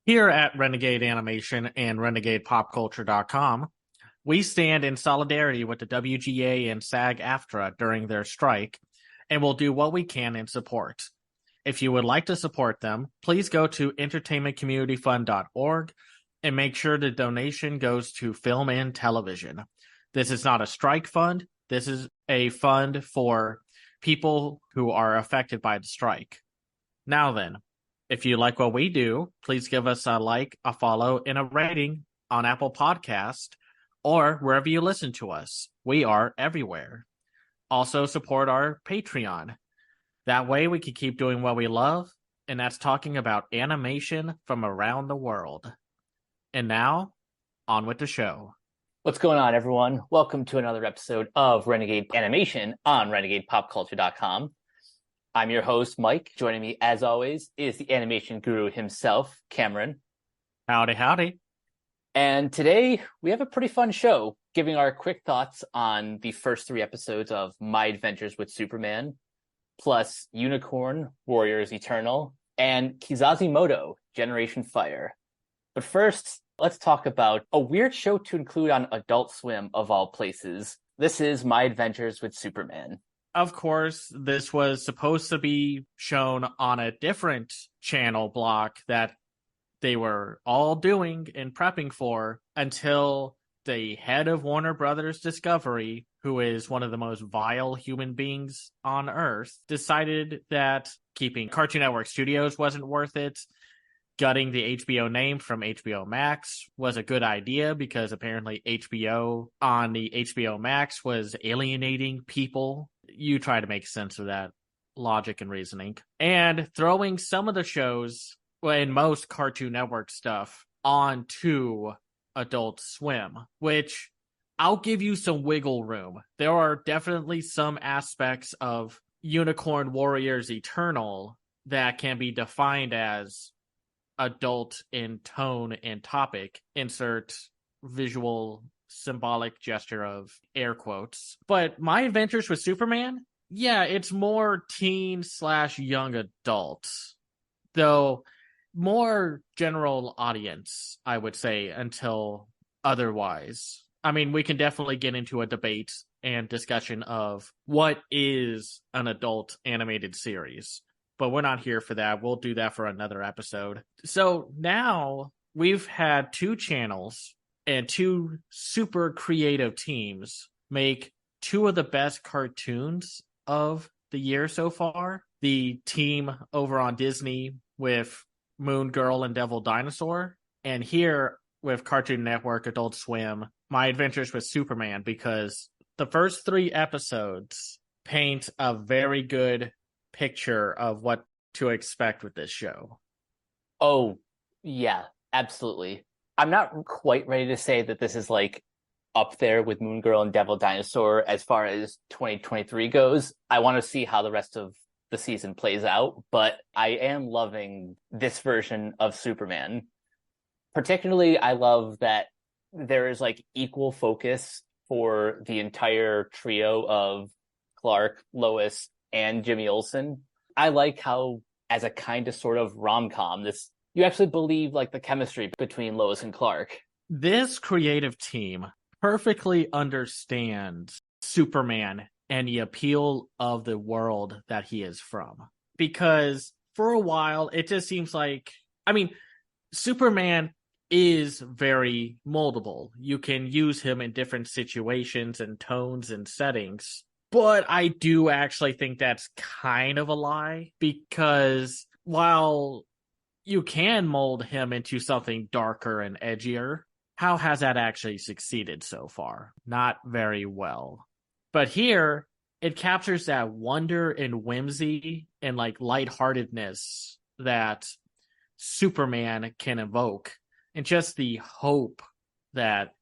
Here at Renegade Animation and RenegadePopCulture.com, we stand in solidarity with the WGA and SAG-AFTRA during their strike, and will do what we can in support. If you would like to support them, please go to entertainmentcommunityfund.org and make sure the donation goes to film and television. This is not a strike fund. This is a fund for people who are affected by the strike. Now then, if you like what we do, please give us a like, a follow, and a rating on Apple Podcast or wherever you listen to us. We are everywhere. Also support our Patreon. That way we can keep doing what we love, and that's talking about animation from around the world. And now, on with the show. What's going on, everyone? Welcome to another episode of Renegade Animation on RenegadePopCulture.com. I'm your host, Mike. Joining me, as always, is the animation guru himself, Cameron. Howdy, howdy. And today, we have a pretty fun show, giving our quick thoughts on the first 3 episodes of My Adventures with Superman, plus Unicorn Warriors Eternal, and Kizazi Moto, Generation Fire. But first, let's talk about a weird show to include on Adult Swim, of all places. This is My Adventures with Superman. Of course, this was supposed to be shown on a different channel block that they were all doing and prepping for until the head of Warner Brothers Discovery, who is one of the most vile human beings on Earth, decided that keeping Cartoon Network Studios wasn't worth it. Gutting the HBO name from HBO Max was a good idea because apparently HBO on the HBO Max was alienating people. You try to make sense of that logic and reasoning. And throwing some of the shows, and most Cartoon Network stuff, onto Adult Swim, which I'll give you some wiggle room. There are definitely some aspects of Unicorn Warriors Eternal that can be defined as adult in tone and topic. Insert visual symbolic gesture of air quotes. But My Adventures with Superman, yeah, it's more teen/young adult, though more general audience, I would say, until otherwise. I mean, we can definitely get into a debate and discussion of what is an adult animated series, but we're not here for that. We'll do that for another episode. So now we've had 2 channels and 2 super creative teams make 2 of the best cartoons of the year so far. The team over on Disney with Moon Girl and Devil Dinosaur, and here with Cartoon Network Adult Swim, My Adventures with Superman, because the first 3 episodes paint a very good picture of what to expect with this show. Oh, yeah, absolutely. I'm not quite ready to say that this is like up there with Moon Girl and Devil Dinosaur as far as 2023 goes. I want to see how the rest of the season plays out, but I am loving this version of Superman. Particularly, I love that there is like equal focus for the entire trio of Clark, Lois, and Jimmy Olsen. I like how, as a kind of sort of rom-com, this you actually believe like the chemistry between Lois and Clark. This creative team perfectly understands Superman and the appeal of the world that he is from. Because for a while, it just seems like, I mean, Superman is very moldable. You can use him in different situations and tones and settings. But I do actually think that's kind of a lie, because while you can mold him into something darker and edgier, how has that actually succeeded so far? Not very well. But here, it captures that wonder and whimsy and like lightheartedness that Superman can evoke, and just the hope that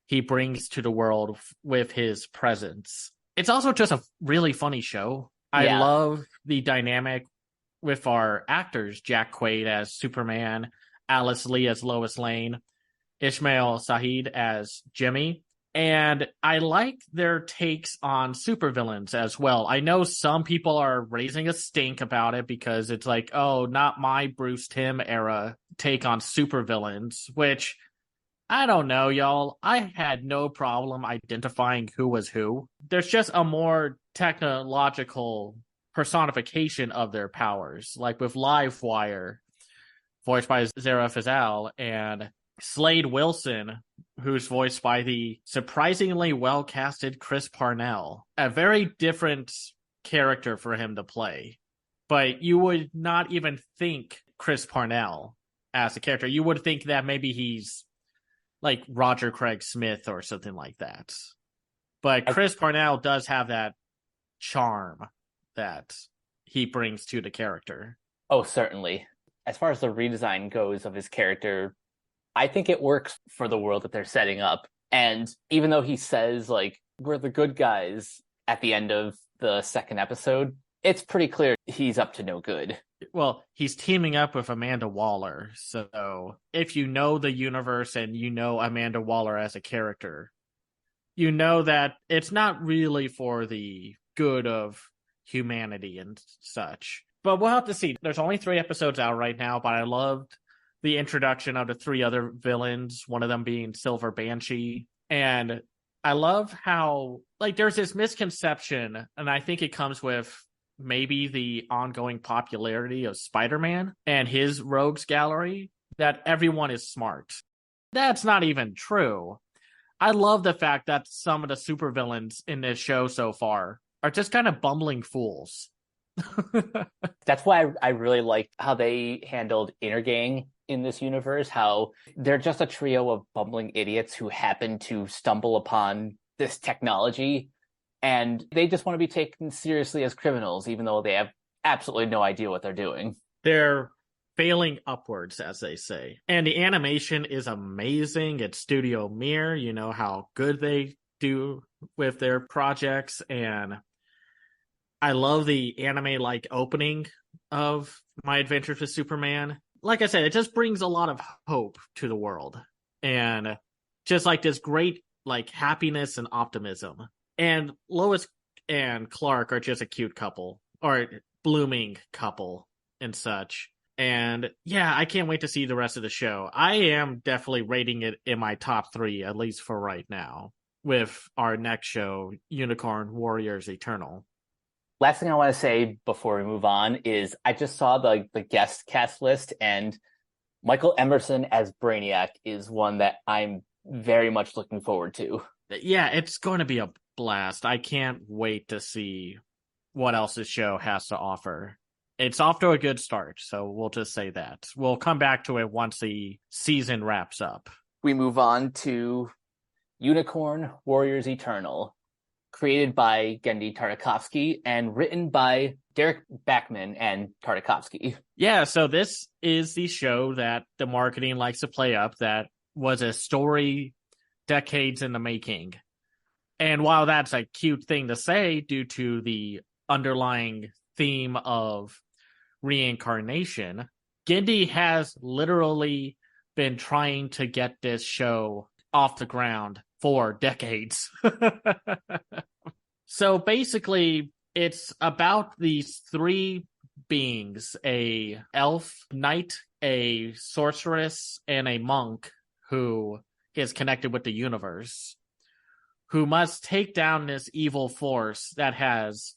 he brings to the world with his presence. It's also just a really funny show. I love the dynamic with our actors, Jack Quaid as Superman, Alice Lee as Lois Lane, Ishmael Saeed as Jimmy, And I like their takes on supervillains as well. I know some people are raising a stink about it because it's like, oh, not my Bruce Timm era take on supervillains, which I don't know, y'all. I had no problem identifying who was who. There's just a more technological personification of their powers, like with Livewire, voiced by Zara Fazal, and Slade Wilson, who's voiced by the surprisingly well-casted Chris Parnell. A very different character for him to play. But you would not even think Chris Parnell as a character. You would think that maybe he's like Roger Craig Smith or something like that. But Chris Parnell does have that charm that he brings to the character. Oh, certainly. As far as the redesign goes of his character, I think it works for the world that they're setting up. And even though he says, like, we're the good guys at the end of the second episode, it's pretty clear he's up to no good. Well, he's teaming up with Amanda Waller. So if you know the universe and you know Amanda Waller as a character, you know that it's not really for the good of humanity and such. But we'll have to see. There's only 3 episodes out right now, but I loved the introduction of the 3 other villains, one of them being Silver Banshee. And I love how, like, there's this misconception, and I think it comes with maybe the ongoing popularity of Spider-Man and his rogues gallery, that everyone is smart. That's not even true. I love the fact that some of the supervillains in this show so far are just kind of bumbling fools. That's why I really liked how they handled Inner Gang in this universe, how they're just a trio of bumbling idiots who happen to stumble upon this technology, and they just want to be taken seriously as criminals, even though they have absolutely no idea what they're doing. They're failing upwards, as they say. And the animation is amazing. It's Studio Mir, you know how good they do with their projects. And I love the anime-like opening of My Adventures with Superman. Like I said, it just brings a lot of hope to the world. And just like this great like happiness and optimism. And Lois and Clark are just a cute couple, or blooming couple and such. And yeah, I can't wait to see the rest of the show. I am definitely rating it in my top 3, at least for right now, with our next show, Unicorn Warriors Eternal. Last thing I want to say before we move on is I just saw the guest cast list, and Michael Emerson as Brainiac is one that I'm very much looking forward to. Yeah, it's going to be a blast. I can't wait to see what else this show has to offer. It's off to a good start, so we'll just say that. We'll come back to it once the season wraps up. We move on to Unicorn Warriors Eternal, created by Genndy Tartakovsky and written by Derek Bachman and Tartakovsky. Yeah, so this is the show that the marketing likes to play up that was a story decades in the making. And while that's a cute thing to say due to the underlying theme of reincarnation, Genndy has literally been trying to get this show off the ground for decades. So basically, it's about these 3 beings, a elf knight, a sorceress, and a monk who is connected with the universe, who must take down this evil force that has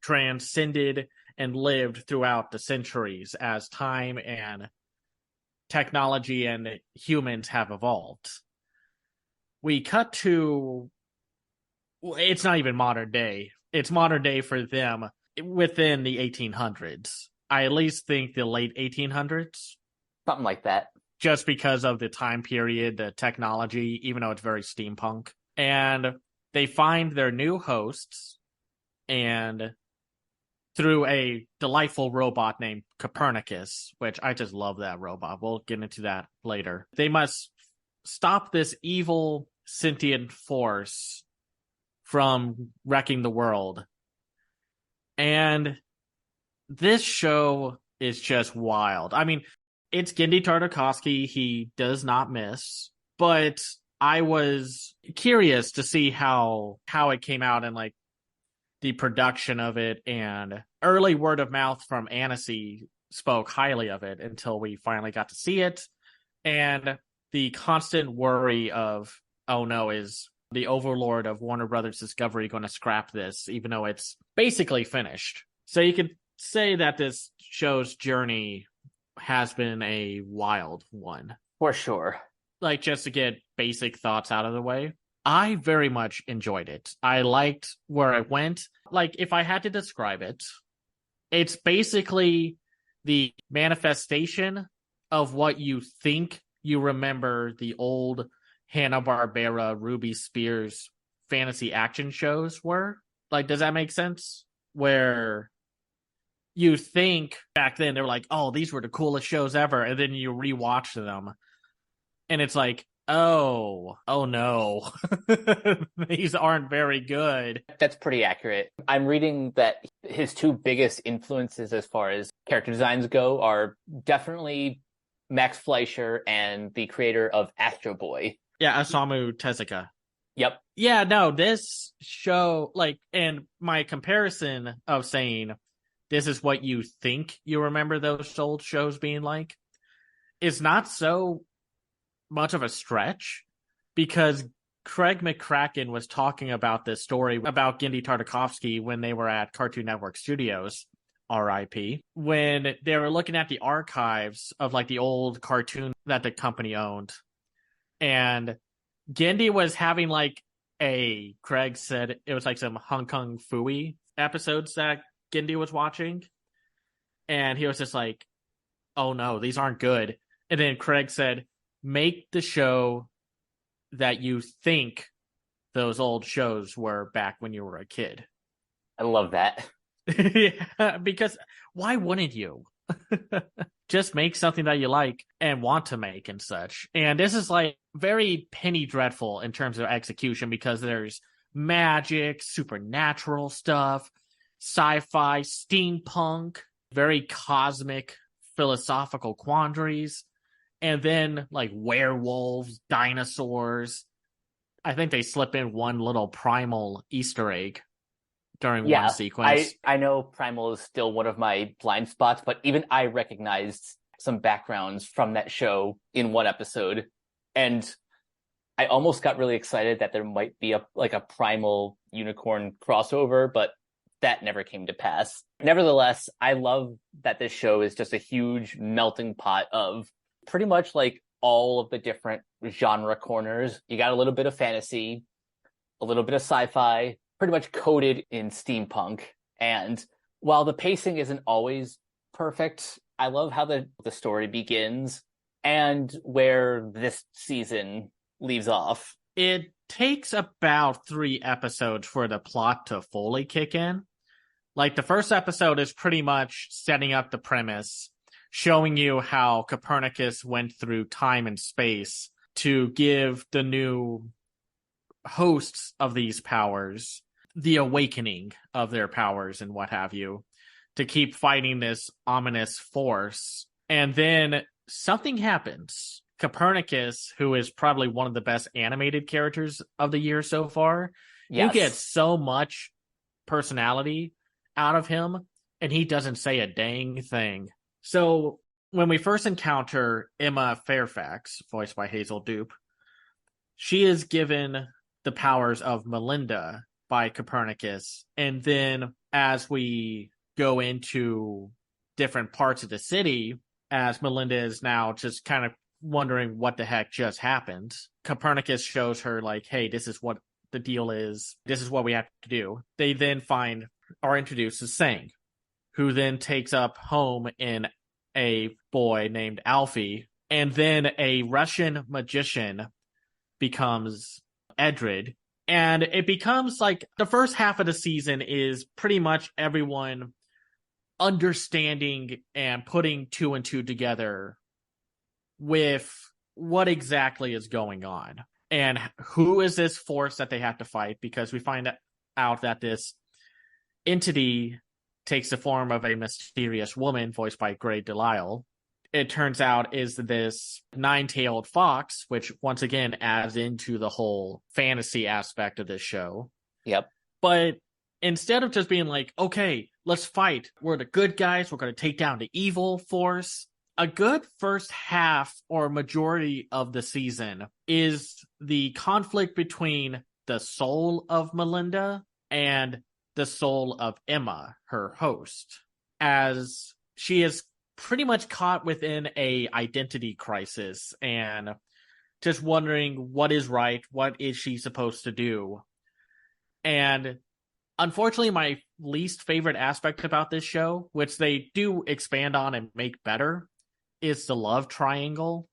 transcended and lived throughout the centuries as time and technology and humans have evolved. We cut to, it's not even modern day. It's modern day for them within the 1800s. I at least think the late 1800s. Something like that. Just because of the time period, the technology, even though it's very steampunk. And they find their new hosts, and through a delightful robot named Copernicus, which I just love that robot. We'll get into that later. They must stop this evil sentient force from wrecking the world. And this show is just wild. I mean, it's Genndy Tartakovsky. He does not miss. But I was curious to see how it came out and like the production of it, and early word of mouth from Annecy spoke highly of it until we finally got to see it. And the constant worry of, oh no, is the overlord of Warner Brothers Discovery going to scrap this, even though it's basically finished? So you could say that this show's journey has been a wild one. For sure. Like, just to get basic thoughts out of the way, I very much enjoyed it. I liked where it went. Like, if I had to describe it, it's basically the manifestation of what you think you remember the old Hanna-Barbera Ruby Spears fantasy action shows were. Like, does that make sense? Where you think back then they were like, oh, these were the coolest shows ever, and then you rewatch them and it's like, oh no, these aren't very good. That's pretty accurate. I'm reading that his two biggest influences as far as character designs go are definitely Max Fleischer and the creator of Astro Boy. Yeah, Osamu Tezuka. Yep. Yeah, no, this show, like, and my comparison of saying this is what you think you remember those old shows being like is not so much of a stretch, because Craig McCracken was talking about this story about Genndy Tartakovsky when they were at Cartoon Network Studios, RIP, when they were looking at the archives of like the old cartoon that the company owned. And Genndy was having like Craig said it was like some Hong Kong Phooey episodes that Genndy was watching. And he was just like, oh no, these aren't good. And then Craig said, make the show that you think those old shows were back when you were a kid. I love that. Yeah, because why wouldn't you? Just make something that you like and want to make and such. And this is like very Penny Dreadful in terms of execution, because there's magic, supernatural stuff, sci-fi, steampunk, very cosmic philosophical quandaries, and then like werewolves, dinosaurs. I think they slip in one little primal Easter egg during one sequence. I know primal is still one of my blind spots, but even I recognized some backgrounds from that show in one episode. And I almost got really excited that there might be a primal unicorn crossover, but that never came to pass. Nevertheless, I love that this show is just a huge melting pot of pretty much like all of the different genre corners. You got a little bit of fantasy, a little bit of sci-fi, pretty much coated in steampunk. And while the pacing isn't always perfect, I love how the story begins and where this season leaves off. It takes about 3 episodes for the plot to fully kick in. Like, the first episode is pretty much setting up the premise, showing you how Copernicus went through time and space to give the new hosts of these powers the awakening of their powers and what have you, to keep fighting this ominous force. And then something happens. Copernicus, who is probably one of the best animated characters of the year so far, you get so much personality out of him, and he doesn't say a dang thing. So when we first encounter Emma Fairfax, voiced by Hazel Dupe, she is given the powers of Melinda by Copernicus. And then as we go into different parts of the city, as Melinda is now just kind of wondering what the heck just happened, Copernicus shows her like, hey, this is what the deal is. This is what we have to do. They then are introduced to Sang, who then takes up home in a boy named Alfie. And then a Russian magician becomes Edred. And it becomes like the first half of the season is pretty much everyone understanding and putting 2 and 2 together with what exactly is going on and who is this force that they have to fight, because we find out that this entity takes the form of a mysterious woman voiced by Grey Delisle, it turns out is this nine-tailed fox, which once again adds into the whole fantasy aspect of this show. Yep. But instead of just being like, okay, let's fight, we're the good guys, we're going to take down the evil force, a good first half or majority of the season is the conflict between the soul of Melinda and the soul of Emma, her host, as she is pretty much caught within a identity crisis and just wondering what is right, what is she supposed to do. And unfortunately, my least favorite aspect about this show, which they do expand on and make better, is the love triangle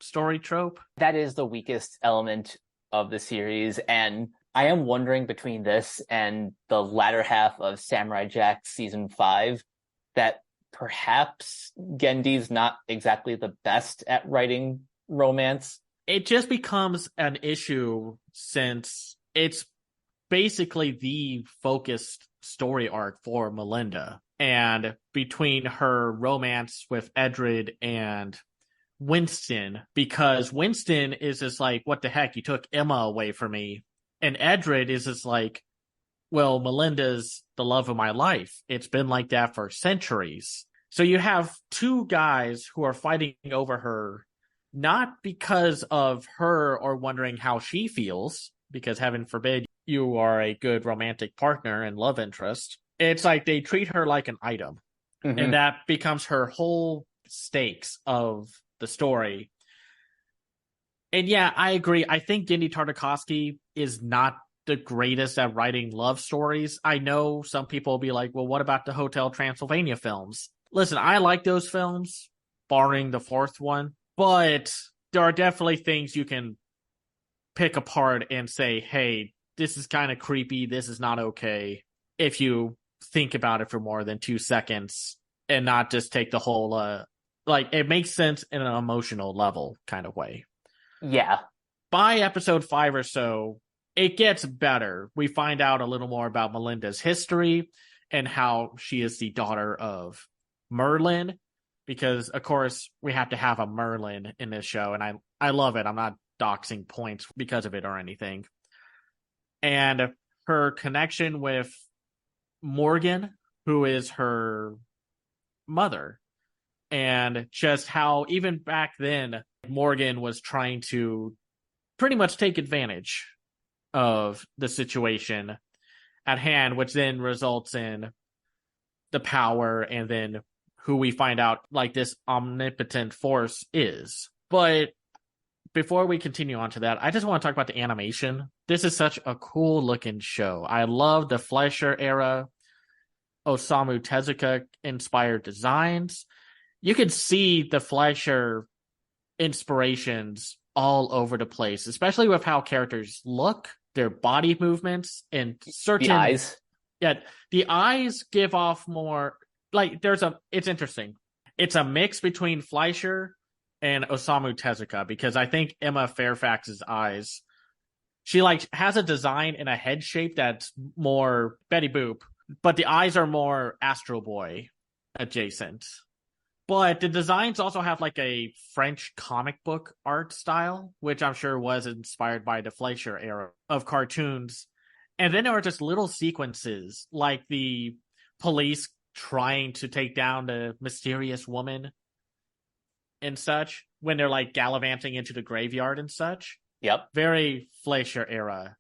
story trope. That is the weakest element of the series, and I am wondering between this and the latter half of Samurai Jack season 5 that perhaps Gendy's not exactly the best at writing romance. It just becomes an issue since it's basically the focused story arc for Melinda. And between her romance with Edred and Winston, because Winston is just like, what the heck, you took Emma away from me. And Edred is just like, well, Melinda's the love of my life. It's been like that for centuries. So you have two guys who are fighting over her, not because of her or wondering how she feels, because heaven forbid you are a good romantic partner and love interest. It's like they treat her like an item. Mm-hmm. And that becomes her whole stakes of the story. And yeah, I agree. I think Genndy Tartakovsky is not the greatest at writing love stories. I know some people will be like, well, what about the Hotel Transylvania films? Listen, I like those films, barring the fourth one, but there are definitely things you can pick apart and say, hey, this is kind of creepy, this is not okay, if you think about it for more than 2 seconds and not just take the whole, it makes sense in an emotional level kind of way. Yeah. By episode 5 or so, it gets better. We find out a little more about Melinda's history and how she is the daughter of Merlin, because, of course, we have to have a Merlin in this show, and I love it. I'm not doxing points because of it or anything. And her connection with Morgan, who is her mother, and just how even back then Morgan was trying to pretty much take advantage of the situation at hand, which then results in the power and then who we find out like this omnipotent force is. But before we continue on to that, I just want to talk about the animation. This is such a cool looking show. I love the Fleischer era, Osamu Tezuka inspired designs. You could see the Fleischer inspirations all over the place, especially with how characters look, their body movements, and certain the eyes. Yeah, the eyes give off more like it's interesting. It's a mix between Fleischer and Osamu Tezuka, because I think Emma Fairfax's eyes, she has a design in a head shape that's more Betty Boop, but the eyes are more Astro Boy adjacent. But the designs also have a French comic book art style, which I'm sure was inspired by the Fleischer era of cartoons. And then there are just little sequences, like the police trying to take down the mysterious woman and such, when they're gallivanting into the graveyard and such. Yep. Very Fleischer era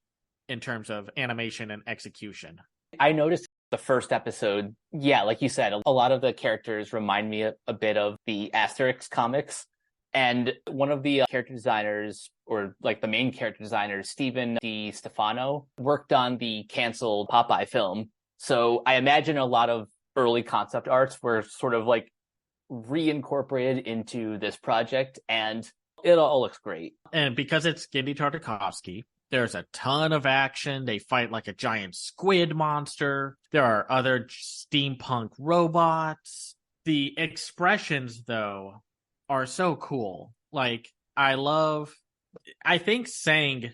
in terms of animation and execution. I noticed the first episode, yeah, like you said, a lot of the characters remind me a bit of the Asterix comics. And one of the character designers, or the main character designer, Stephen Di Stefano, worked on the canceled Popeye film. So I imagine a lot of early concept arts were sort of reincorporated into this project, and it all looks great. And because it's Genndy Tartakovsky, there's a ton of action. They fight like a giant squid monster. There are other steampunk robots. The expressions, though, are so cool. I think Sang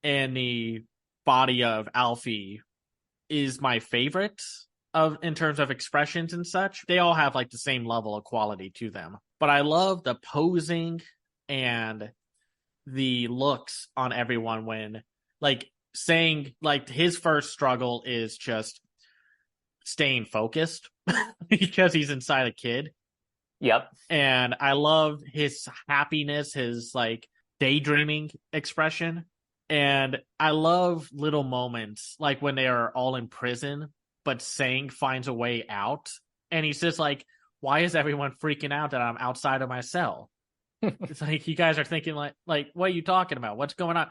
and the body of Alfie is my favorite in terms of expressions and such. They all have the same level of quality to them. But I love the posing and the looks on everyone when, like, saying, like, his first struggle is just staying focused because he's inside a kid. Yep. And I love his happiness, his, like, daydreaming expression. And I love little moments, like when they are all in prison, but Sang finds a way out. And he's just like, why is everyone freaking out that I'm outside of my cell? It's like, you guys are thinking, like, what are you talking about? What's going on?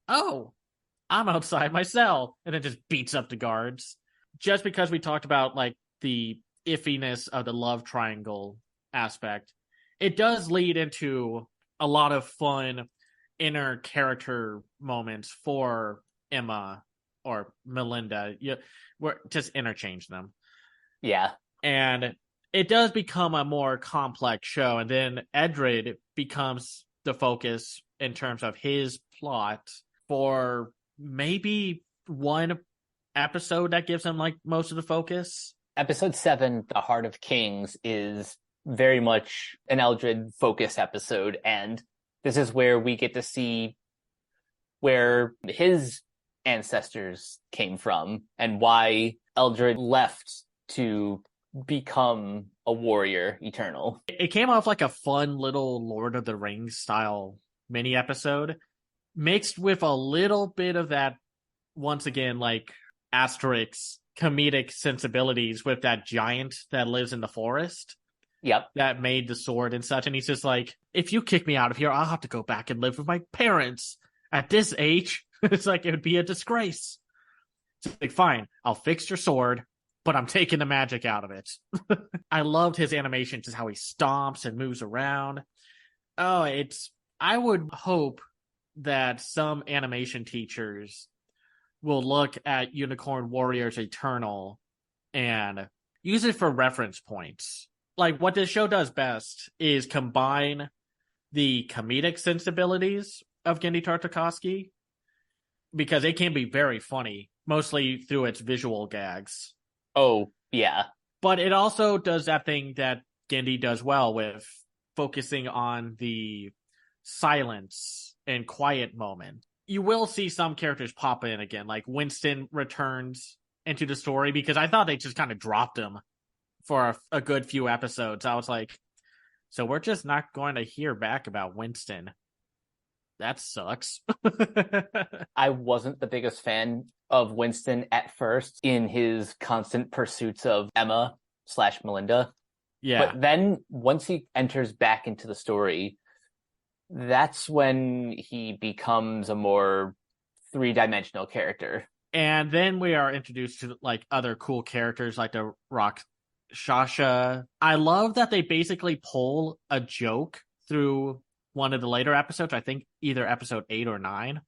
Oh, I'm outside my cell. And then just beats up the guards. Just because we talked about, like, the iffiness of the love triangle aspect, it does lead into a lot of fun inner character moments for Emma or Melinda. We're just interchange them. Yeah. And it does become a more complex show. And then Edred becomes the focus in terms of his plot for maybe one episode that gives him, like, most of the focus. Episode 7, The Heart of Kings, is very much an Eldred focus episode, and this is where we get to see where his ancestors came from and why Eldred left to become a warrior eternal. It came off like a fun little Lord of the Rings style mini episode, mixed with a little bit of that, once again, like, Asterix comedic sensibilities with that giant that lives in the forest. Yep. That made the sword and such. And he's just like, if you kick me out of here, I'll have to go back and live with my parents. At this age, it's like, it would be a disgrace. It's like, fine, I'll fix your sword, but I'm taking the magic out of it. I loved his animation, just how he stomps and moves around. Oh, I would hope that some animation teachers will look at Unicorn Warriors Eternal and use it for reference points. Like, what this show does best is combine the comedic sensibilities of Genndy Tartakovsky, because it can be very funny, mostly through its visual gags. Oh, yeah. But it also does that thing that Genndy does well with focusing on the silence and quiet moment. You will see some characters pop in again, like Winston returns into the story, because I thought they just kind of dropped him for a good few episodes. I was like, so we're just not going to hear back about Winston. That sucks. I wasn't the biggest fan of Winston at first in his constant pursuits of Emma/Melinda. Yeah. But then once he enters back into the story, that's when he becomes a more three-dimensional character. And then we are introduced to, like, other cool characters like the Rakshasa. I love that they basically pull a joke through one of the later episodes, I think either episode 8 or 9,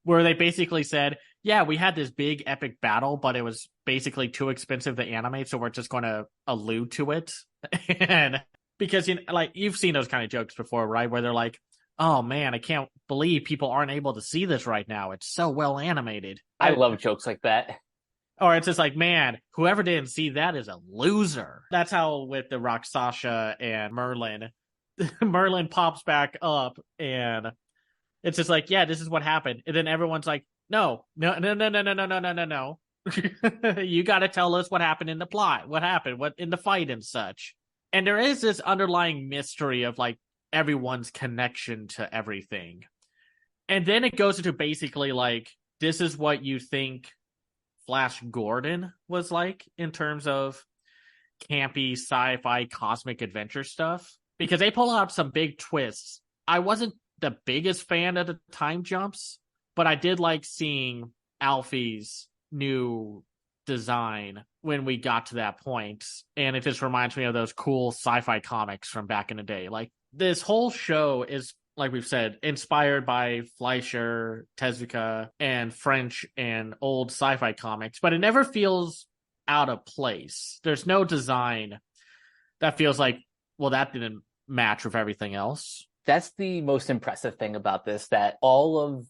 where they basically said, yeah, we had this big epic battle, but it was basically too expensive to animate, so we're just going to allude to it. And because, you've seen those kind of jokes before, right? Where they're like, oh man, I can't believe people aren't able to see this right now. It's so well animated. I love jokes like that. Or it's just like, man, whoever didn't see that is a loser. That's how with the Rakshasa and Merlin, Merlin pops back up and it's just like, yeah, this is what happened. And then everyone's like, no. You got to tell us what happened in the plot. What happened? What in the fight and such. And there is this underlying mystery of, like, everyone's connection to everything. And then it goes into basically, like, this is what you think Flash Gordon was like in terms of campy sci-fi cosmic adventure stuff, because they pull out some big twists. I wasn't the biggest fan of the time jumps, but I did like seeing Alfie's new design when we got to that point, and it just reminds me of those cool sci-fi comics from back in the day. Like, this whole show is, like we've said, inspired by Fleischer, Tezuka, and French and old sci-fi comics, but it never feels out of place. There's no design that feels like, well, that didn't match with everything else. That's the most impressive thing about this, that all of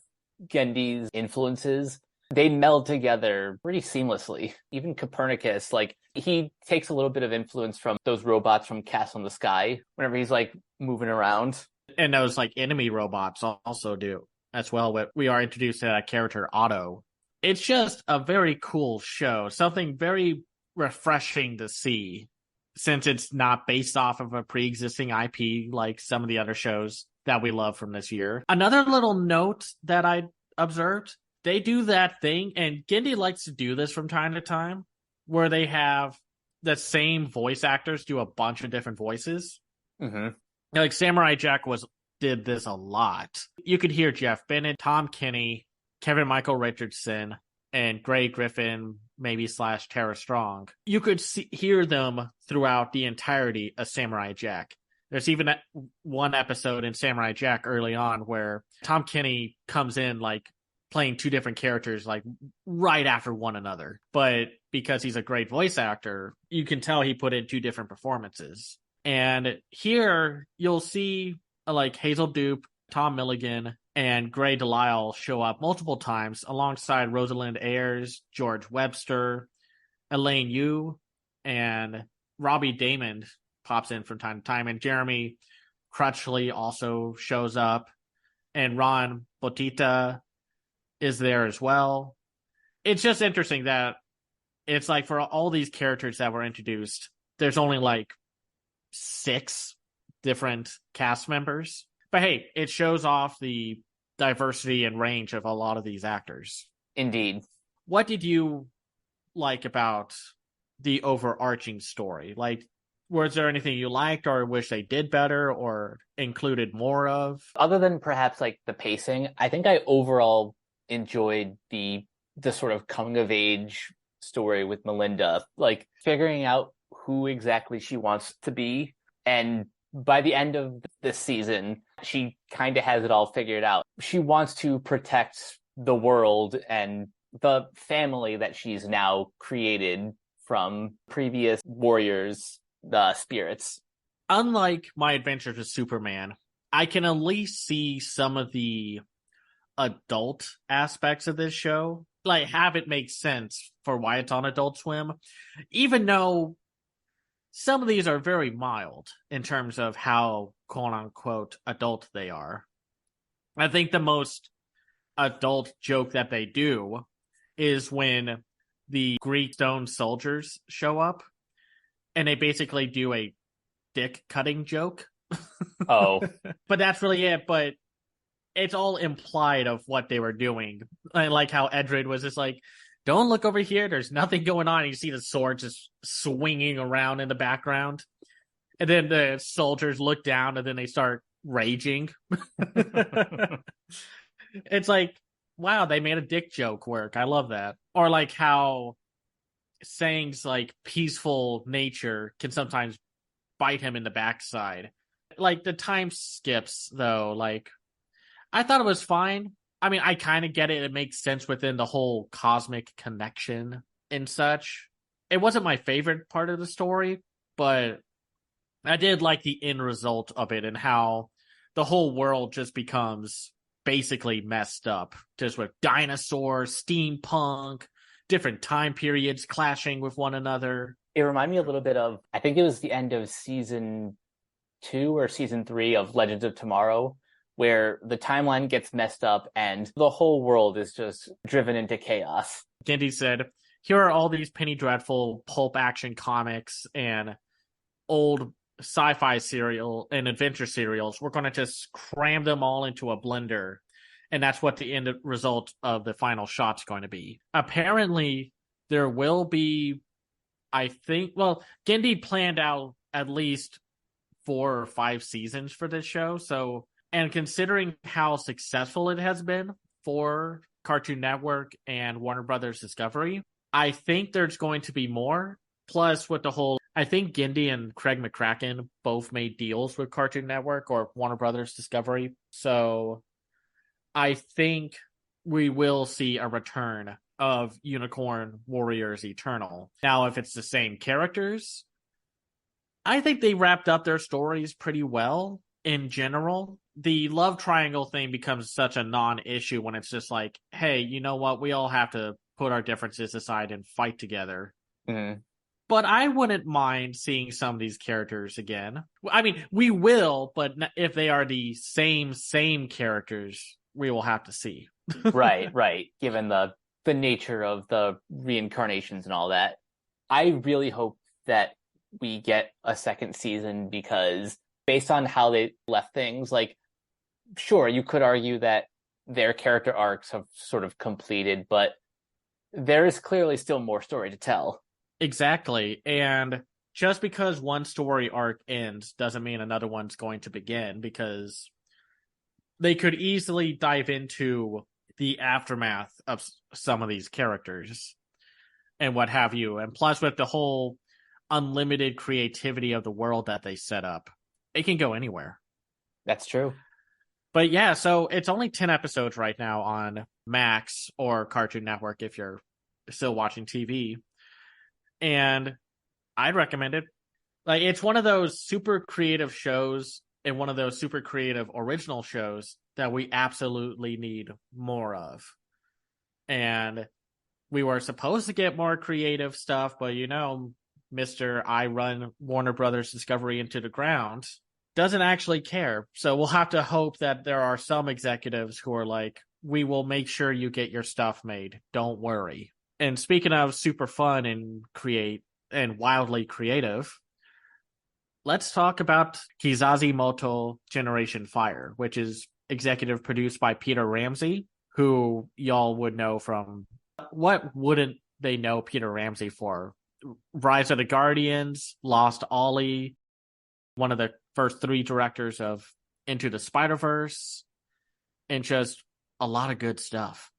Genndy's influences They meld together pretty seamlessly. Even Copernicus, like, he takes a little bit of influence from those robots from Castle in the Sky whenever he's like moving around. And those like enemy robots also do as well. We are introduced to that character Otto. It's just a very cool show, something very refreshing to see, since it's not based off of a pre-existing IP like some of the other shows that we love from this year. Another little note that I observed, they do that thing, and Gindi likes to do this from time to time, where they have the same voice actors do a bunch of different voices. Mm-hmm. Like Samurai Jack did this a lot. You could hear Jeff Bennett, Tom Kenny, Kevin Michael Richardson, and Gray Griffin, maybe / Tara Strong. You could hear them throughout the entirety of Samurai Jack. There's even one episode in Samurai Jack early on where Tom Kenny comes in like playing two different characters like right after one another. But because he's a great voice actor, you can tell he put in two different performances. And here you'll see like Hazel Dupe, Tom Milligan, and Gray Delisle show up multiple times alongside Rosalind Ayers, George Webster, Elaine Yu, and Robbie Damon pops in from time to time. And Jeremy Crutchley also shows up. And Ron Botita is there as well. It's just interesting that it's like for all these characters that were introduced, there's only like 6 different cast members. But hey, it shows off the diversity and range of a lot of these actors. Indeed. What did you like about the overarching story? Like, was there anything you liked or wish they did better or included more of? Other than perhaps like the pacing, I think I overall enjoyed the sort of coming of age story with Melinda, like figuring out who exactly she wants to be. And by the end of this season, she kind of has it all figured out. She wants to protect the world and the family that she's now created from previous warriors, the spirits. Unlike My Adventures with Superman, I can at least see some of the adult aspects of this show, like have it make sense for why it's on Adult Swim, even though some of these are very mild in terms of how quote unquote adult they are. I think the most adult joke that they do is when the Greek stone soldiers show up and they basically do a dick cutting joke. Oh. But that's really it. But it's all implied of what they were doing. I like how Edred was just like, don't look over here. There's nothing going on. You see the sword just swinging around in the background. And then the soldiers look down and then they start raging. It's like, wow, they made a dick joke work. I love that. Or like how sayings like peaceful nature can sometimes bite him in the backside. Like the time skips, though, like I thought it was fine. I mean, I kind of get it. It makes sense within the whole cosmic connection and such. It wasn't my favorite part of the story, but I did like the end result of it and how the whole world just becomes basically messed up, just with dinosaurs, steampunk, different time periods clashing with one another. It reminded me a little bit of, I think it was the end of season 2 or season 3 of Legends of Tomorrow, where the timeline gets messed up and the whole world is just driven into chaos. Gindy said, here are all these Penny Dreadful pulp action comics and old sci-fi serial and adventure serials. We're going to just cram them all into a blender. And that's what the end result of the final shot's going to be. Apparently, there will be, I think, well, Gindy planned out at least 4 or 5 seasons for this show. So, and considering how successful it has been for Cartoon Network and Warner Brothers Discovery, I think there's going to be more. Plus, with the whole, I think Gindy and Craig McCracken both made deals with Cartoon Network or Warner Brothers Discovery. So I think we will see a return of Unicorn Warriors Eternal. Now, if it's the same characters, I think they wrapped up their stories pretty well. in general. The love triangle thing becomes such a non-issue when it's just like, hey, you know what? We all have to put our differences aside and fight together. Mm-hmm. But I wouldn't mind seeing some of these characters again. I mean, we will, but if they are the same characters, we will have to see. Right. Given the nature of the reincarnations and all that, I really hope that we get a second season, because based on how they left things, like, sure, you could argue that their character arcs have sort of completed, but there is clearly still more story to tell. Exactly. And just because one story arc ends doesn't mean another one's going to begin, because they could easily dive into the aftermath of some of these characters and what have you. And plus, with the whole unlimited creativity of the world that they set up, it can go anywhere. That's true. But yeah, so it's only 10 episodes right now on Max or Cartoon Network if you're still watching TV. And I'd recommend it. Like, it's one of those super creative shows and one of those super creative original shows that we absolutely need more of. And we were supposed to get more creative stuff, but Mr. I run Warner Brothers Discovery into the ground doesn't actually care. So we'll have to hope that there are some executives who are like, we will make sure you get your stuff made. Don't worry. And speaking of super fun and create and wildly creative, let's talk about Kizazi Moto Generation Fire, which is executive produced by Peter Ramsey, who y'all would know from, what wouldn't they know Peter Ramsey for? Rise of the Guardians, Lost Ollie, one of the first 3 directors of Into the Spider-Verse, and just a lot of good stuff.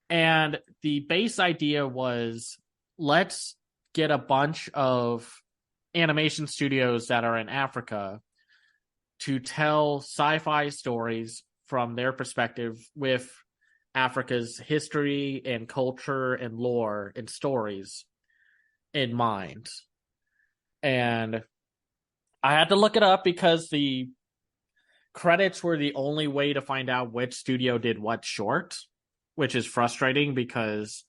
And the base idea was, let's get a bunch of animation studios that are in Africa to tell sci-fi stories from their perspective with Africa's history and culture and lore and stories in mind. And I had to look it up because the credits were the only way to find out which studio did what short, which is frustrating because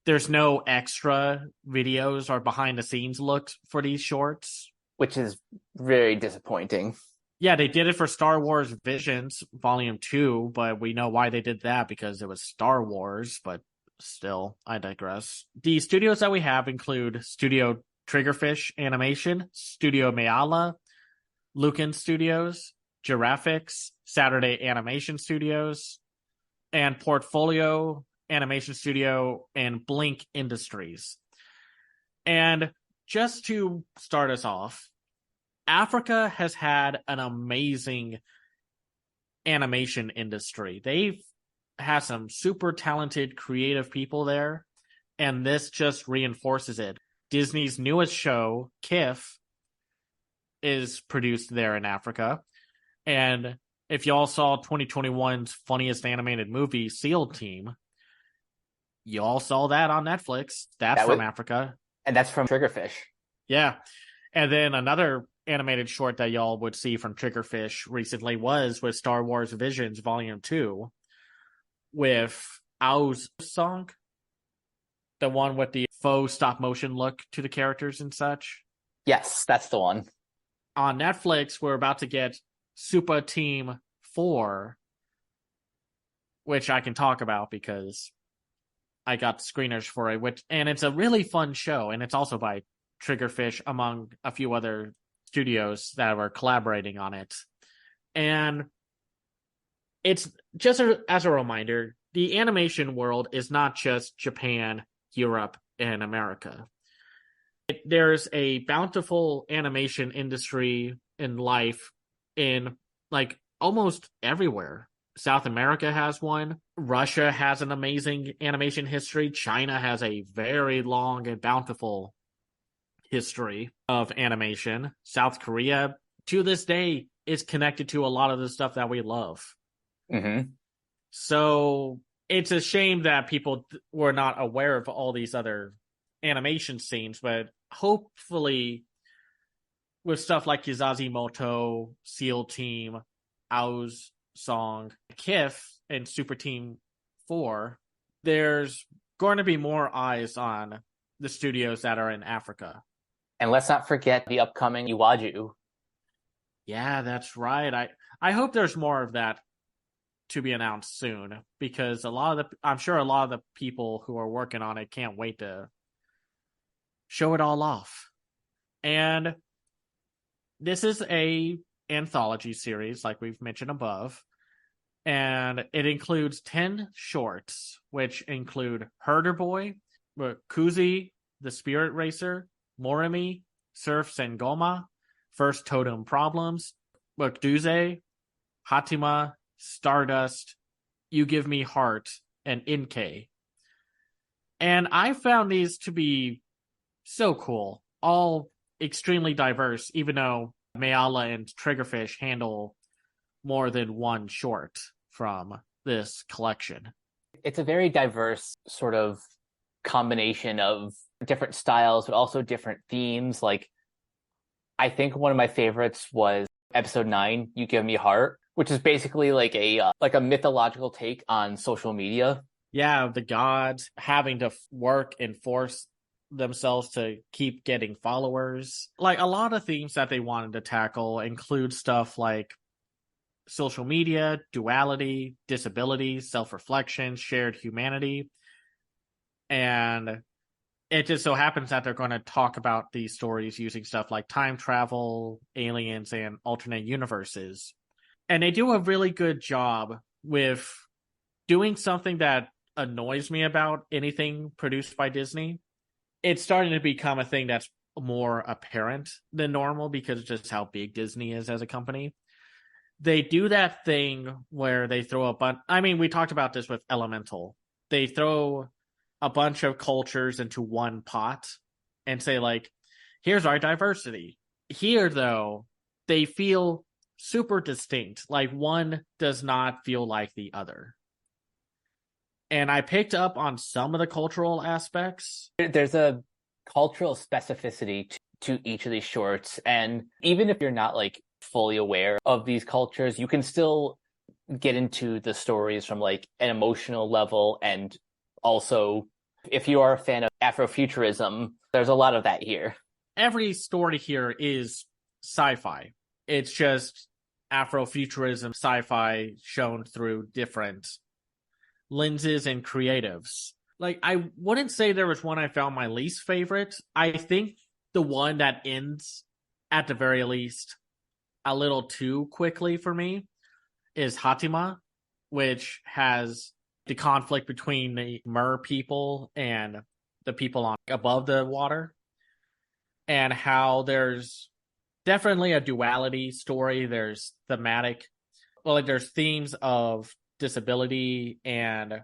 there's no extra videos or behind the scenes looks for these shorts. Which is very disappointing. Yeah, they did it for Star Wars Visions Volume 2, but we know why they did that, because it was Star Wars, but still, I digress. The studios that we have include Studio Triggerfish Animation, Studio Mayala, Lucan Studios, Giraffix, Saturday Animation Studios, and Portfolio Animation Studio and Blink Industries. And just to start us off, Africa has had an amazing animation industry. They've had some super talented, creative people there, and this just reinforces it. Disney's newest show, KIF, is produced there in Africa. And if y'all saw 2021's funniest animated movie, SEAL Team, y'all saw that on Netflix. That's from Africa. And that's from Triggerfish. Yeah. And then another animated short that y'all would see from Triggerfish recently was with Star Wars Visions Volume 2 with Ao's song. The one with the faux stop motion look to the characters and such. Yes, that's the one. On Netflix, we're about to get Super Team 4, which I can talk about because I got screeners for it, and it's a really fun show, and it's also by Triggerfish, among a few other studios that were collaborating on it. And it's just as a reminder, the animation world is not just Japan, Europe, and America. There's a bountiful animation industry in life in like almost everywhere. South America has one. Russia has an amazing animation history. China has a very long and bountiful history of animation. South Korea, to this day, is connected to a lot of the stuff that we love. Mm-hmm. So it's a shame that people were not aware of all these other animation scenes, but hopefully with stuff like Kizazi Moto, SEAL Team, Ao's Song, KIF, and Super Team 4, there's going to be more eyes on the studios that are in Africa. And let's not forget the upcoming Iwaju. Yeah, that's right. I hope there's more of that to be announced soon, because I'm sure a lot of the people who are working on it can't wait to show it all off. And this is a anthology series, like we've mentioned above, and it includes 10 shorts, which include Herder Boy, Kuzi, the Spirit Racer, Morimi, Surf Sangoma, First Totem Problems, Duze, Hatima, Stardust, You Give Me Heart, and Inke. And I found these to be so cool, all extremely diverse, even though Mayala and Triggerfish handle more than one short from this collection. It's a very diverse sort of combination of different styles, but also different themes. Like, I think one of my favorites was episode 9, You Give Me Heart, which is basically like a mythological take on social media. Yeah, the gods having to work and force themselves to keep getting followers. Like, a lot of themes that they wanted to tackle include stuff like social media, duality, disability, self-reflection, shared humanity. And it just so happens that they're going to talk about these stories using stuff like time travel, aliens, and alternate universes. And they do a really good job with doing something that annoys me about anything produced by Disney. It's starting to become a thing that's more apparent than normal because of just how big Disney is as a company. They do that thing where they throw a bunch. I mean, we talked about this with Elemental. They throw a bunch of cultures into one pot and say, like, here's our diversity. Here, though, they feel super distinct. Like, one does not feel like the other. And I picked up on some of the cultural aspects. There's a cultural specificity to each of these shorts. And even if you're not like fully aware of these cultures, you can still get into the stories from like an emotional level. And also, if you are a fan of Afrofuturism, there's a lot of that here. Every story here is sci-fi. It's just Afrofuturism sci-fi shown through different lenses and creatives. Like, I wouldn't say there was one I found my least favorite. I think the one that ends, at the very least, a little too quickly for me is Hatima, which has the conflict between the Mer people and the people on above the water, and how there's definitely a duality story. There's thematic, well, like, there's themes of disability and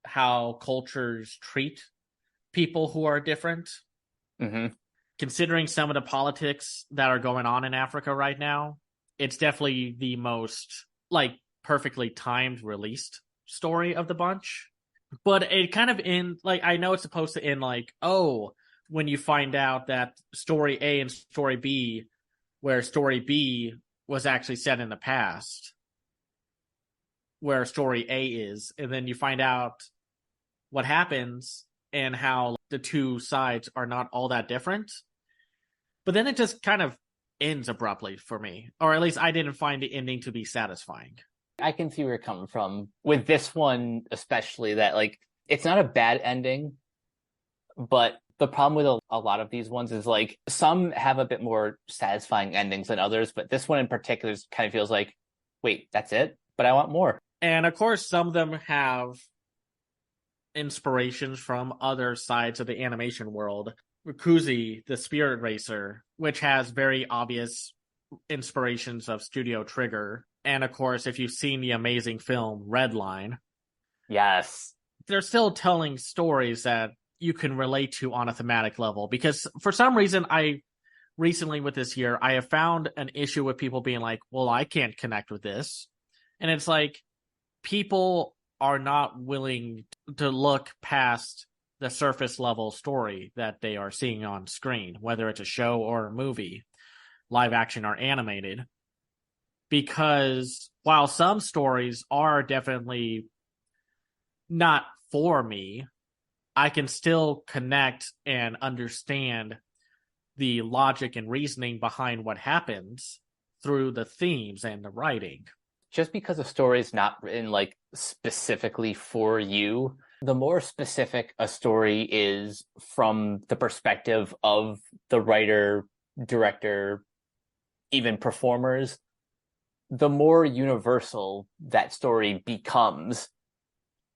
how cultures treat people who are different. Mm-hmm. Considering some of the politics that are going on in Africa right now, it's definitely the most, like, perfectly timed released story of the bunch. But it kind of like, I know it's supposed to end like, oh, when you find out that story A and story B, where story B was actually set in the past, where story A is, and then you find out what happens and how the two sides are not all that different. But then it just kind of ends abruptly for me, or at least I didn't find the ending to be satisfying. I can see where you're coming from with this one, especially that like it's not a bad ending, but the problem with a lot of these ones is like some have a bit more satisfying endings than others, but this one in particular kind of feels like, wait, that's it? But I want more. And of course, some of them have inspirations from other sides of the animation world. Kuzi, the Spirit Racer, which has very obvious inspirations of Studio Trigger. And of course, if you've seen the amazing film Redline, yes, they're still telling stories that you can relate to on a thematic level. Because for some reason, recently with this year, I have found an issue with people being like, well, I can't connect with this. And it's like, people are not willing to look past the surface level story that they are seeing on screen, whether it's a show or a movie, live action or animated. Because while some stories are definitely not for me, I can still connect and understand the logic and reasoning behind what happens through the themes and the writing. Just because a story is not written like specifically for you, the more specific a story is from the perspective of the writer, director, even performers, the more universal that story becomes.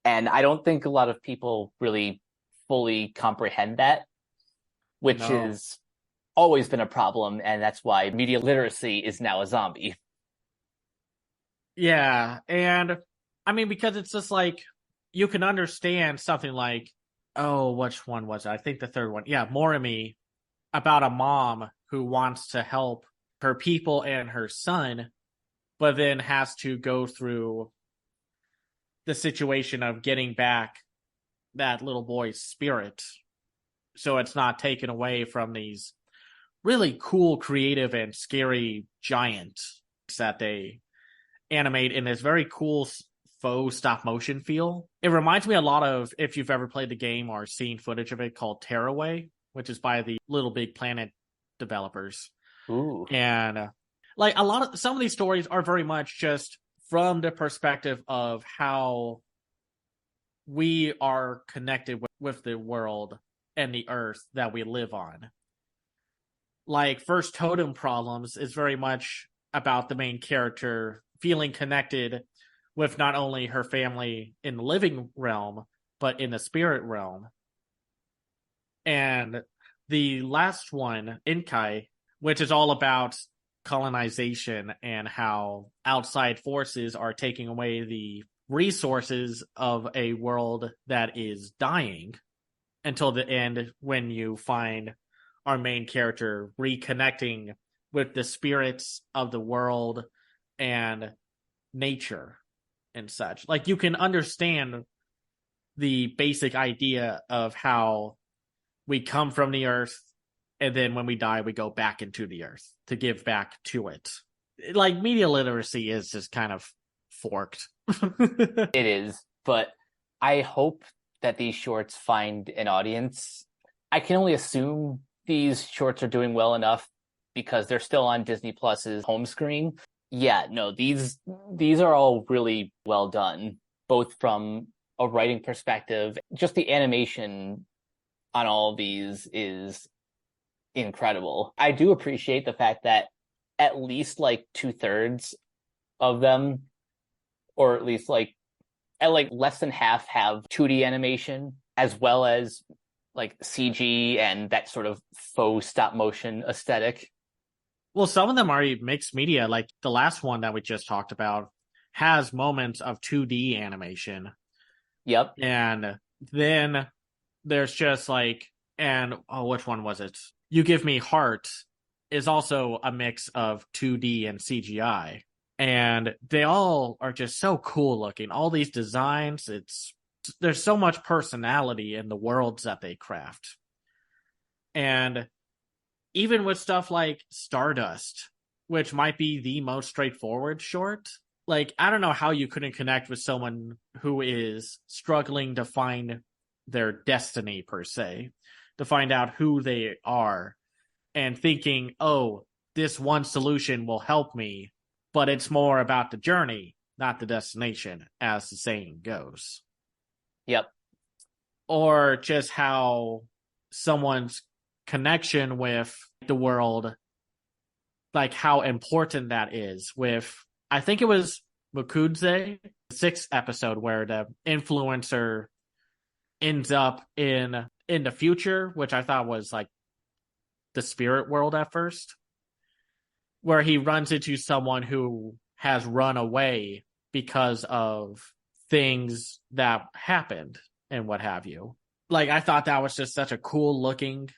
And I don't think a lot of people really fully comprehend that, which has always been a problem. And that's why media literacy is now a zombie. Yeah. And I mean, because it's just like, you can understand something like, oh, which one was it? I think the third one. Yeah, Morimi, about a mom who wants to help her people and her son, but then has to go through the situation of getting back that little boy's spirit so it's not taken away from these really cool, creative, and scary giants that they animate in this very cool faux stop motion feel. It reminds me a lot of, if you've ever played the game or seen footage of it, called Tearaway, which is by the Little Big Planet developers. Ooh. And like some of these stories are very much just from the perspective of how we are connected with the world and the earth that we live on. Like First Totem Problems is very much about the main character feeling connected with not only her family in the living realm, but in the spirit realm. And the last one, Inkai, which is all about colonization and how outside forces are taking away the resources of a world that is dying, until the end, when you find our main character reconnecting with the spirits of the world and nature and such. Like, you can understand the basic idea of how we come from the earth, and then when we die, we go back into the earth to give back to it. Like, media literacy is just kind of forked. It is, but I hope that these shorts find an audience. I can only assume these shorts are doing well enough because they're still on Disney Plus's home screen. Yeah, no, these are all really well done, both from a writing perspective. Just the animation on all of these is incredible. I do appreciate the fact that at least like 2/3 of them, or at least like less than half, have 2D animation, as well as like CG and that sort of faux stop motion aesthetic. Well, some of them are mixed media. Like the last one that we just talked about has moments of 2D animation. Yep. And then there's just like, which one was it? You Give Me Heart is also a mix of 2D and CGI. And they all are just so cool looking. All these designs, there's so much personality in the worlds that they craft. And even with stuff like Stardust, which might be the most straightforward short, like, I don't know how you couldn't connect with someone who is struggling to find their destiny, per se, to find out who they are, and thinking, oh, this one solution will help me, but it's more about the journey, not the destination, as the saying goes. Yep. Or just how someone's connection with the world, like how important that is. With, I think it was Mukudze, the 6th episode, where the influencer ends up in the future, which I thought was like the spirit world at first, where he runs into someone who has run away because of things that happened and what have you. Like, I thought that was just such a cool looking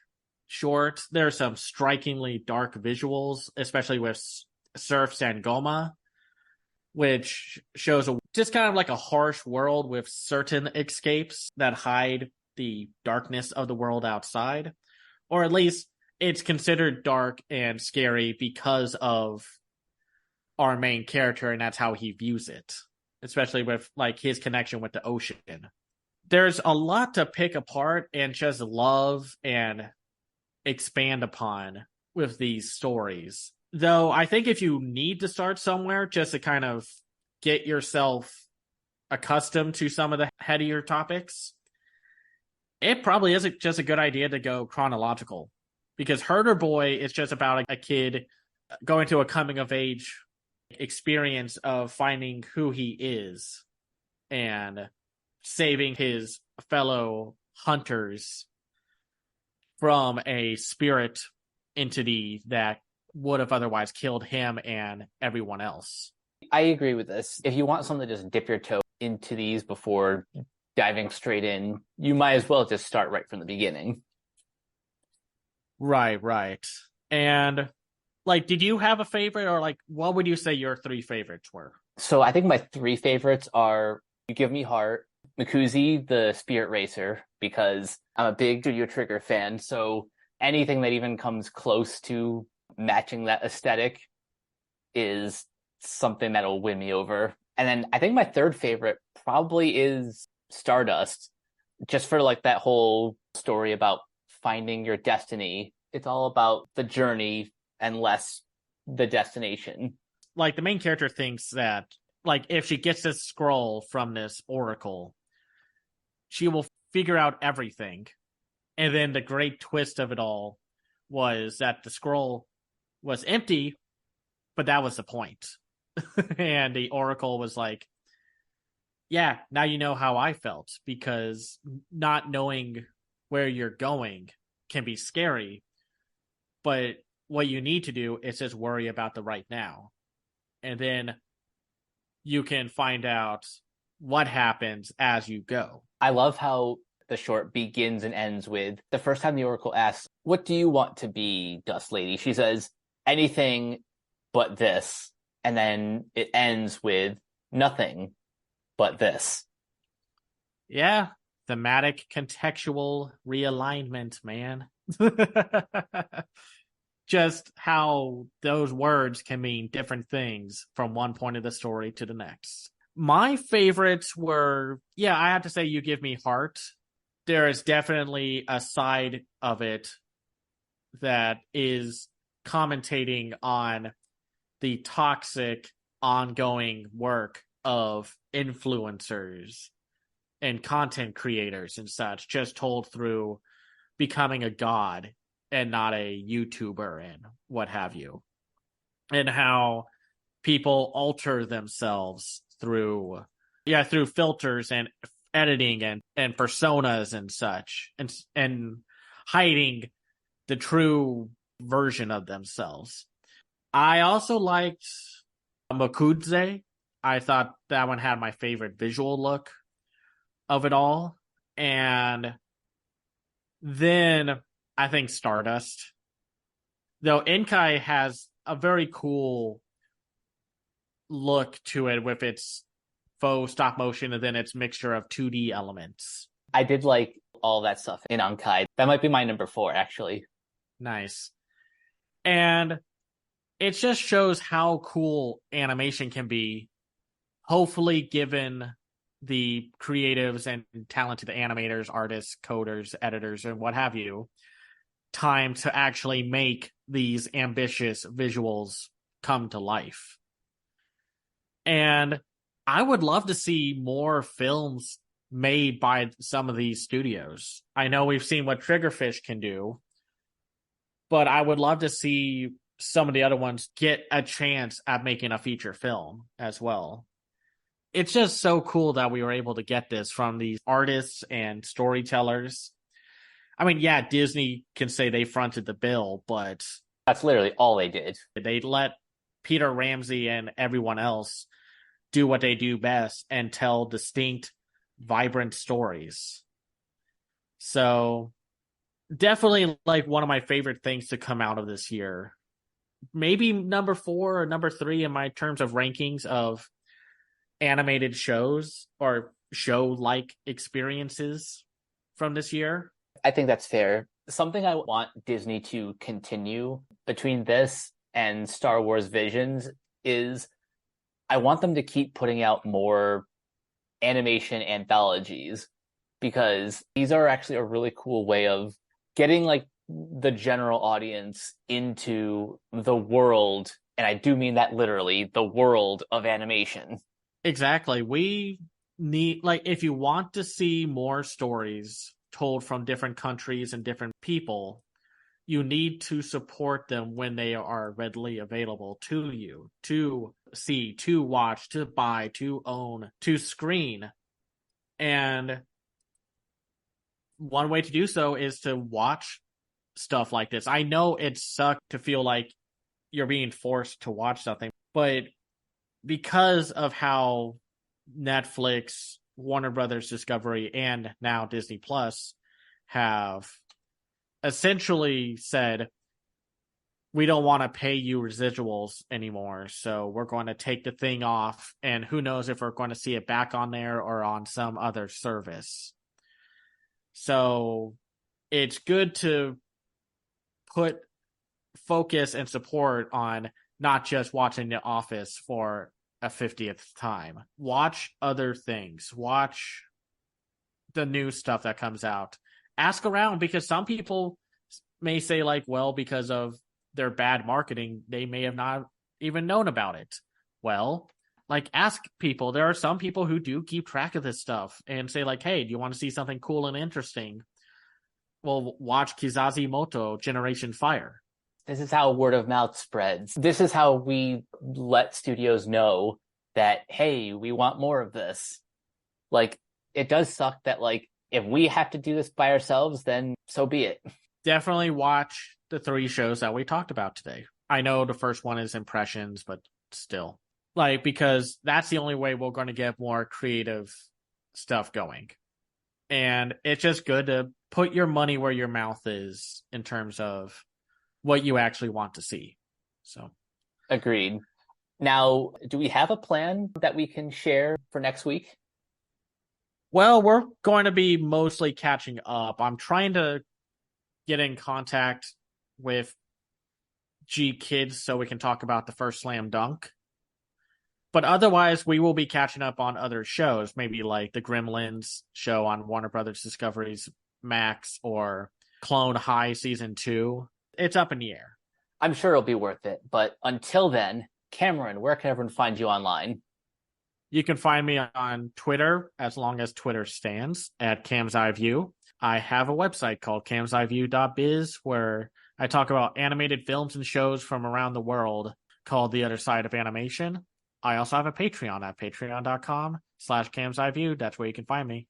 short. There are some strikingly dark visuals, especially with Surf Sangoma, which shows just kind of like a harsh world with certain escapes that hide the darkness of the world outside, or at least it's considered dark and scary because of our main character, and that's how he views it, especially with like his connection with the ocean. There's a lot to pick apart and just love and expand upon with these stories. Though I think if you need to start somewhere just to kind of get yourself accustomed to some of the headier topics, it probably isn't just a good idea to go chronological, because Herder Boy is just about a kid going to a coming of age experience of finding who he is and saving his fellow hunters from a spirit entity that would have otherwise killed him and everyone else. I agree with this. If you want something to just dip your toe into these before diving straight in, you might as well just start right from the beginning. Right. And like, did you have a favorite, or like, what would you say your three favorites were? So I think my three favorites are You Give Me Heart, Mikuzi, the Spirit Racer, because I'm a big Studio Trigger fan, so anything that even comes close to matching that aesthetic is something that'll win me over. And then I think my third favorite probably is Stardust, just for like that whole story about finding your destiny. It's all about the journey and less the destination. Like, the main character thinks that, like, if she gets this scroll from this oracle, she will figure out everything. And then the great twist of it all was that the scroll was empty, but that was the point. And the oracle was like, yeah, now you know how I felt, because not knowing where you're going can be scary, but what you need to do is just worry about the right now. And then you can find out what happens as you go. I love how the short begins and ends with the first time the Oracle asks, "What do you want to be, Dust Lady?" She says, "Anything but this." And then it ends with nothing but this. Yeah, thematic contextual realignment, man. Just how those words can mean different things from one point of the story to the next. My favorites were, yeah, I have to say You Give Me Heart. There is definitely a side of it that is commentating on the toxic, ongoing work of influencers and content creators and such, just told through becoming a god and not a YouTuber and what have you. And how people alter themselves through filters and editing and personas and such, and hiding the true version of themselves. I also liked Mokudze. I thought that one had my favorite visual look of it all. And then I think Stardust. Though Inkai has a very cool look to it with its faux stop motion and then its mixture of 2D elements. I did like all that stuff in Ankai. That might be my number 4, actually. Nice. And it just shows how cool animation can be, hopefully given the creatives and talented animators, artists, coders, editors, and what have you, time to actually make these ambitious visuals come to life. And I would love to see more films made by some of these studios. I know we've seen what Triggerfish can do, but I would love to see some of the other ones get a chance at making a feature film as well. It's just so cool that we were able to get this from these artists and storytellers. I mean, yeah, Disney can say they fronted the bill, but that's literally all they did. They let Peter Ramsey and everyone else do what they do best and tell distinct, vibrant stories. So definitely like one of my favorite things to come out of this year. Maybe number 4 or number 3 in my terms of rankings of animated shows or show-like experiences from this year. I think that's fair. Something I want Disney to continue between this and Star Wars Visions is I want them to keep putting out more animation anthologies, because these are actually a really cool way of getting like the general audience into the world, and I do mean that literally, the world of animation. Exactly. We need, like, if you want to see more stories told from different countries and different people, you need to support them when they are readily available to you to see, to watch, to buy, to own, to screen. And one way to do so is to watch stuff like this. I know it sucks to feel like you're being forced to watch something, but because of how Netflix, Warner Brothers Discovery, and now Disney Plus have essentially said, we don't want to pay you residuals anymore, so we're going to take the thing off, and who knows if we're going to see it back on there or on some other service. So it's good to put focus and support on not just watching The Office for a 50th time. Watch other things. Watch the new stuff that comes out. Ask around, because some people may say, like, well, because of their bad marketing, they may have not even known about it. Well, like, ask people. There are some people who do keep track of this stuff and say, like, hey, do you want to see something cool and interesting? Well, watch Kizazi Moto, Generation Fire. This is how word of mouth spreads. This is how we let studios know that, hey, we want more of this. Like, it does suck that, like, if we have to do this by ourselves, then so be it. Definitely watch the 3 shows that we talked about today. I know the first one is Impressions, but still. Like, because that's the only way we're going to get more creative stuff going. And it's just good to put your money where your mouth is in terms of what you actually want to see. So, agreed. Now, do we have a plan that we can share for next week? Well, we're going to be mostly catching up. I'm trying to get in contact with G Kids so we can talk about the first Slam Dunk. But otherwise, we will be catching up on other shows, maybe like the Gremlins show on Warner Brothers Discovery's Max, or Clone High Season 2. It's up in the air. I'm sure it'll be worth it. But until then, Cameron, where can everyone find you online? You can find me on Twitter, as long as Twitter stands, at Cam's Eye View. I have a website called camseyeview.biz where I talk about animated films and shows from around the world called The Other Side of Animation. I also have a Patreon at patreon.com/camseyeview. That's where you can find me.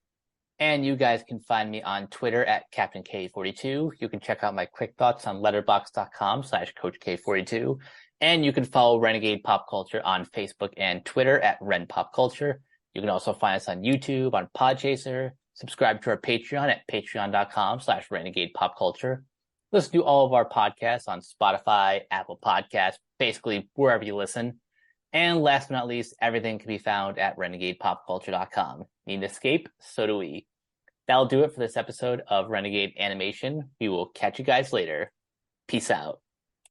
And you guys can find me on Twitter at Captain K42. You can check out my quick thoughts on letterboxd.com/CoachK42. And you can follow Renegade Pop Culture on Facebook and Twitter at Ren Pop Culture. You can also find us on YouTube, on Podchaser. Subscribe to our Patreon at patreon.com/Renegade Pop Culture. Listen to all of our podcasts on Spotify, Apple Podcasts, basically wherever you listen. And last but not least, everything can be found at renegadepopculture.com. Need an escape? So do we. That'll do it for this episode of Renegade Animation. We will catch you guys later. Peace out.